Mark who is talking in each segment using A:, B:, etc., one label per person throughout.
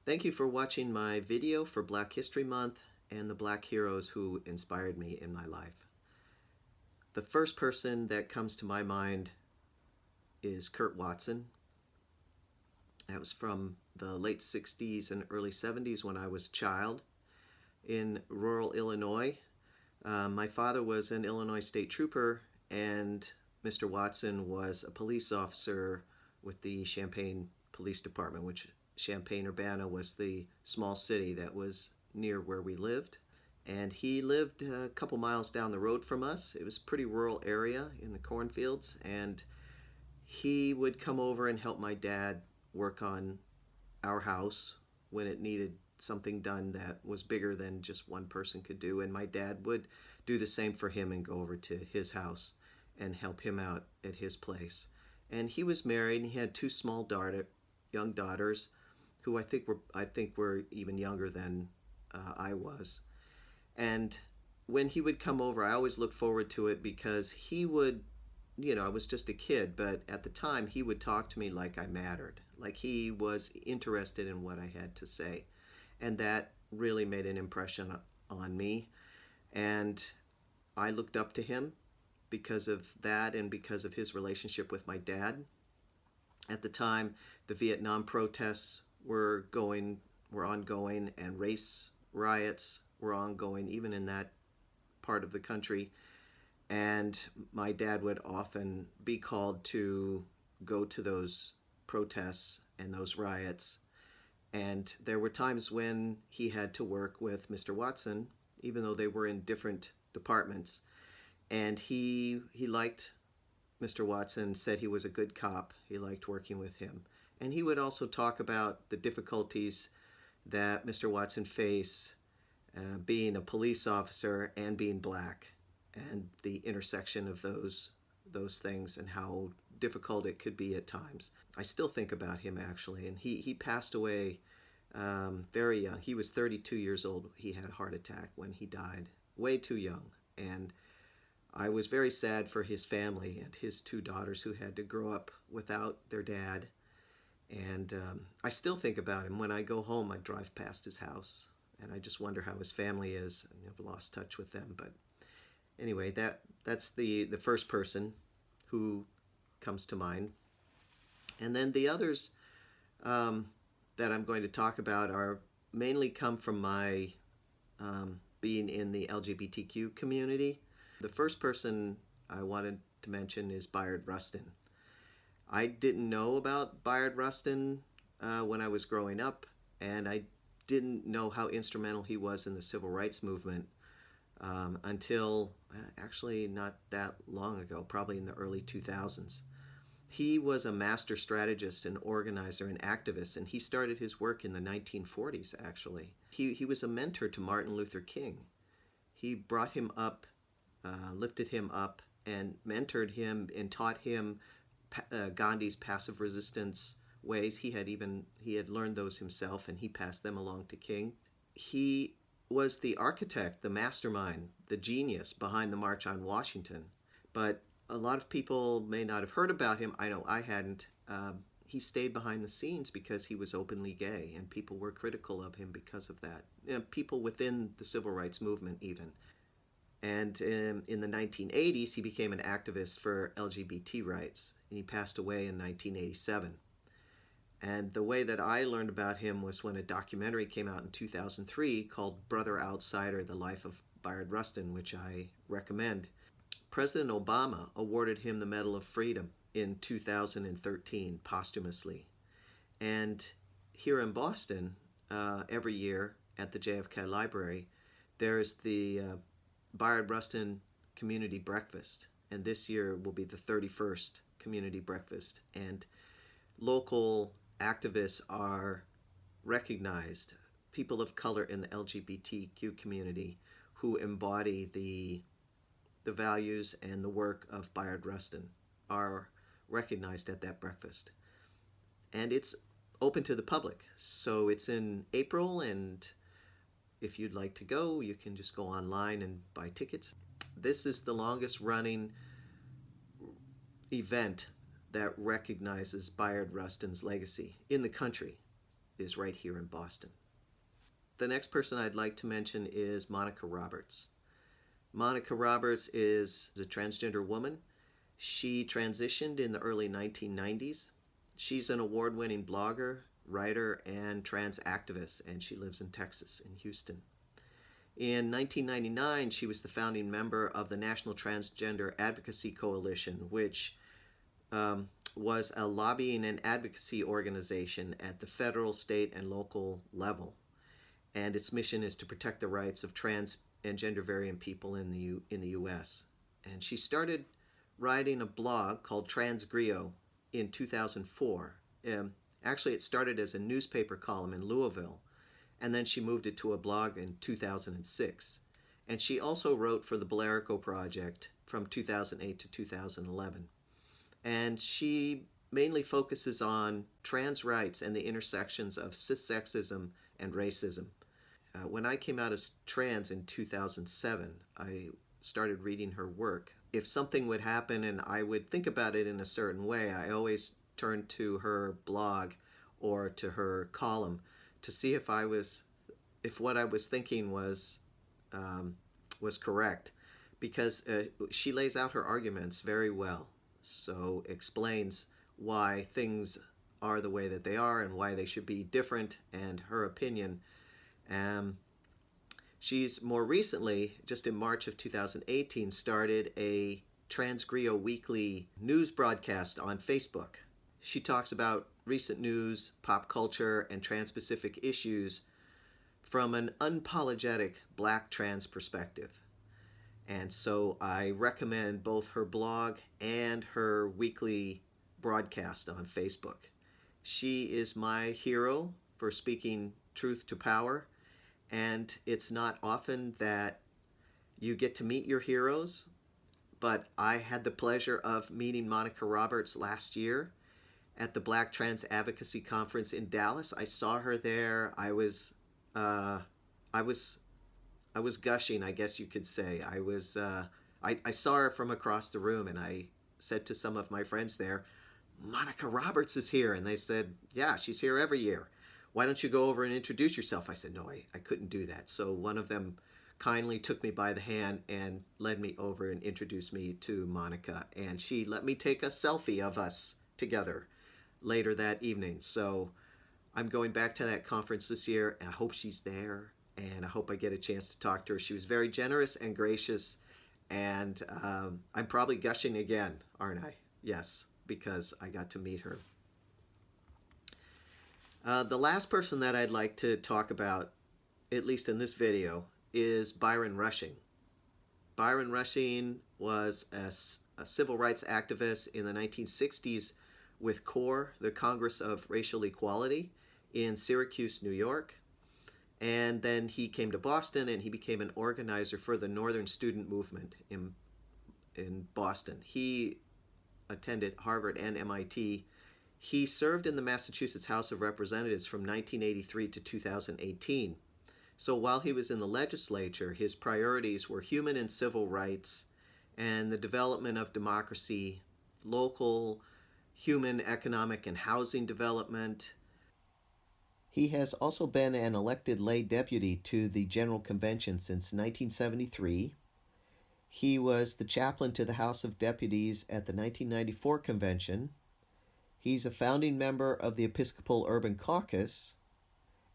A: Thank you for watching my video for Black History Month and the Black heroes who inspired me in my life. The first person that comes to my mind is Kurt Watson. That was from the late 60s and early 70s when I was a child in rural Illinois. My father was an Illinois state trooper, and Mr. Watson was a police officer with the Champaign Police Department, which Champaign-Urbana was the small city that was near where we lived. And he lived a couple miles down the road from us. It was a pretty rural area in the cornfields, and he would come over and help my dad work on our house when it needed something done that was bigger than just one person could do. And my dad would do the same for him and go over to his house and help him out at his place. And he was married, and he had two small young daughters who I think were even younger than I was. And when he would come over, I always looked forward to it because he would, I was just a kid, but at the time he would talk to me like I mattered, like he was interested in what I had to say. And that really made an impression on me. And I looked up to him because of that and because of his relationship with my dad. At the time, the Vietnam protests were ongoing, and race riots were ongoing, even in that part of the country. And my dad would often be called to go to those protests and those riots. And there were times when he had to work with Mr. Watson, even though they were in different departments. And he liked Mr. Watson, said he was a good cop. He liked working with him. And he would also talk about the difficulties that Mr. Watson faced being a police officer and being black, and the intersection of those things and how difficult it could be at times. I still think about him, actually, and he passed away very young. He was 32 years old. He had a heart attack when he died, way too young. And I was very sad for his family and his two daughters who had to grow up without their dad. And I still think about him. When I go home, I drive past his house, and I just wonder how his family is. I've lost touch with them. But anyway, that's the first person who comes to mind. And then the others that I'm going to talk about are mainly come from my being in the LGBTQ community. The first person I wanted to mention is Bayard Rustin. I didn't know about Bayard Rustin when I was growing up, and I didn't know how instrumental he was in the civil rights movement until actually not that long ago, probably in the early 2000s. He was a master strategist and organizer and activist, and he started his work in the 1940s, actually. He was a mentor to Martin Luther King. He brought him up, lifted him up, and mentored him and taught him Gandhi's passive resistance ways. He had learned those himself, and he passed them along to King. He was the architect, the mastermind, the genius behind the March on Washington. But a lot of people may not have heard about him. I know I hadn't. He stayed behind the scenes because he was openly gay, and people were critical of him because of that. People within the civil rights movement even. And in the 1980s, he became an activist for LGBT rights, and he passed away in 1987. And the way that I learned about him was when a documentary came out in 2003 called Brother Outsider, The Life of Bayard Rustin, which I recommend. President Obama awarded him the Medal of Freedom in 2013 posthumously. And here in Boston, every year at the JFK Library, there's the Bayard Rustin Community Breakfast. And this year will be the 31st Community Breakfast. And local activists are recognized, people of color in the LGBTQ community who embody the values and the work of Bayard Rustin are recognized at that breakfast. And it's open to the public. So it's in April, and if you'd like to go, you can just go online and buy tickets. This is the longest running event that recognizes Bayard Rustin's legacy in the country. is right here in Boston. The next person I'd like to mention is Monica Roberts. Monica Roberts is a transgender woman. She transitioned in the early 1990s. She's an award-winning blogger, writer, and trans activist, and she lives in Texas, in Houston. In 1999, she was the founding member of the National Transgender Advocacy Coalition, which was a lobbying and advocacy organization at the federal, state, and local level. And its mission is to protect the rights of trans and gender variant people in the U.S. And she started writing a blog called Transgrio in 2004. Actually, it started as a newspaper column in Louisville, and then she moved it to a blog in 2006. And she also wrote for the Bellerico Project from 2008 to 2011. And she mainly focuses on trans rights and the intersections of cissexism and racism. When I came out as trans in 2007, I started reading her work. If something would happen and I would think about it in a certain way, I always turned to her blog or to her column to see if what I was thinking was correct, because she lays out her arguments very well. So explains why things are the way that they are and why they should be different, and her opinion. She's more recently, just in March of 2018, started a Transgrio weekly news broadcast on Facebook. She talks about recent news, pop culture, and trans-specific issues from an unapologetic Black trans perspective. And so I recommend both her blog and her weekly broadcast on Facebook. She is my hero for speaking truth to power, and it's not often that you get to meet your heroes, but I had the pleasure of meeting Monica Roberts last year at the Black Trans Advocacy Conference in Dallas. I saw her there. I was gushing, I guess you could say. I saw her from across the room, and I said to some of my friends there, Monica Roberts is here. And they said, yeah, she's here every year. Why don't you go over and introduce yourself? I said, no, I couldn't do that. So one of them kindly took me by the hand and led me over and introduced me to Monica. And she let me take a selfie of us together later that evening. So I'm going back to that conference this year, and I hope she's there, and I hope I get a chance to talk to her. She was very generous and gracious, and I'm probably gushing again, aren't I? Yes, because I got to meet her. The last person that I'd like to talk about, at least in this video, is Byron Rushing. Byron Rushing was a civil rights activist in the 1960s with CORE, the Congress of Racial Equality, in Syracuse, New York. And then he came to Boston, and he became an organizer for the Northern Student Movement in Boston. He attended Harvard and MIT. He served in the Massachusetts House of Representatives from 1983 to 2018. So while he was in the legislature, his priorities were human and civil rights and the development of democracy, local human, economic, and housing development. He has also been an elected lay deputy to the General Convention since 1973. He was the chaplain to the House of Deputies at the 1994 convention. He's a founding member of the Episcopal Urban Caucus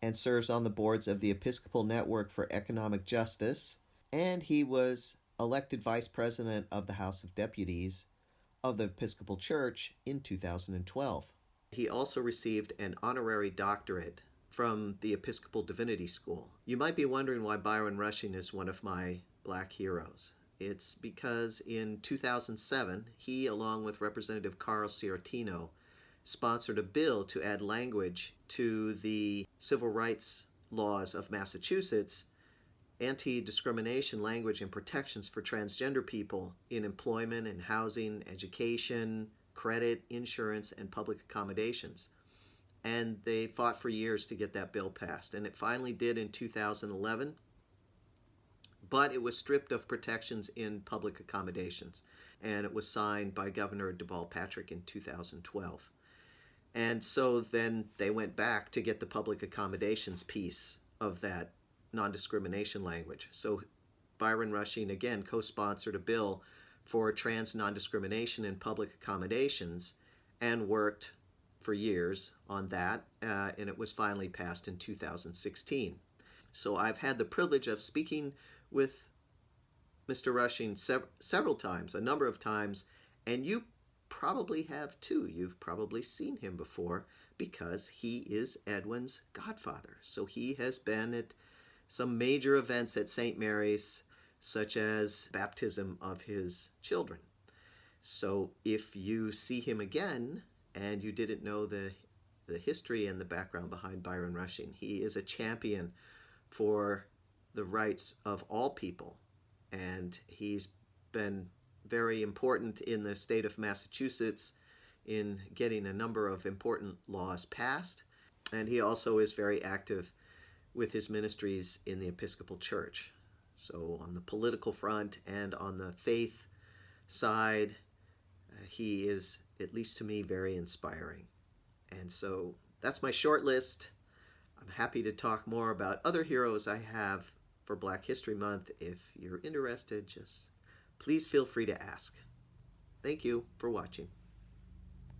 A: and serves on the boards of the Episcopal Network for Economic Justice, and he was elected vice president of the House of Deputies of the Episcopal Church in 2012. He also received an honorary doctorate from the Episcopal Divinity School. You might be wondering why Byron Rushing is one of my Black heroes. It's because in 2007, he, along with Representative Carl Ciortino, sponsored a bill to add language to the civil rights laws of Massachusetts, anti-discrimination language and protections for transgender people in employment and housing, education, credit, insurance, and public accommodations. And they fought for years to get that bill passed, and it finally did in 2011, but it was stripped of protections in public accommodations, and it was signed by Governor Deval Patrick in 2012. And so then they went back to get the public accommodations piece of that non-discrimination language. So Byron Rushing again co-sponsored a bill for trans non-discrimination in public accommodations and worked for years on that, and it was finally passed in 2016. So I've had the privilege of speaking with Mr. Rushing several times, a number of times, and you probably have too. You've probably seen him before because he is Edwin's godfather. So he has been at some major events at St. Mary's, such as baptism of his children. So if you see him again and you didn't know the history and the background behind Byron Rushing, he is a champion for the rights of all people, and he's been very important in the state of Massachusetts in getting a number of important laws passed, and he also is very active with his ministries in the Episcopal Church. So on the political front and on the faith side, he is, at least to me, very inspiring. And so that's my short list. I'm happy to talk more about other heroes I have for Black History Month. If you're interested, just please feel free to ask. Thank you for watching.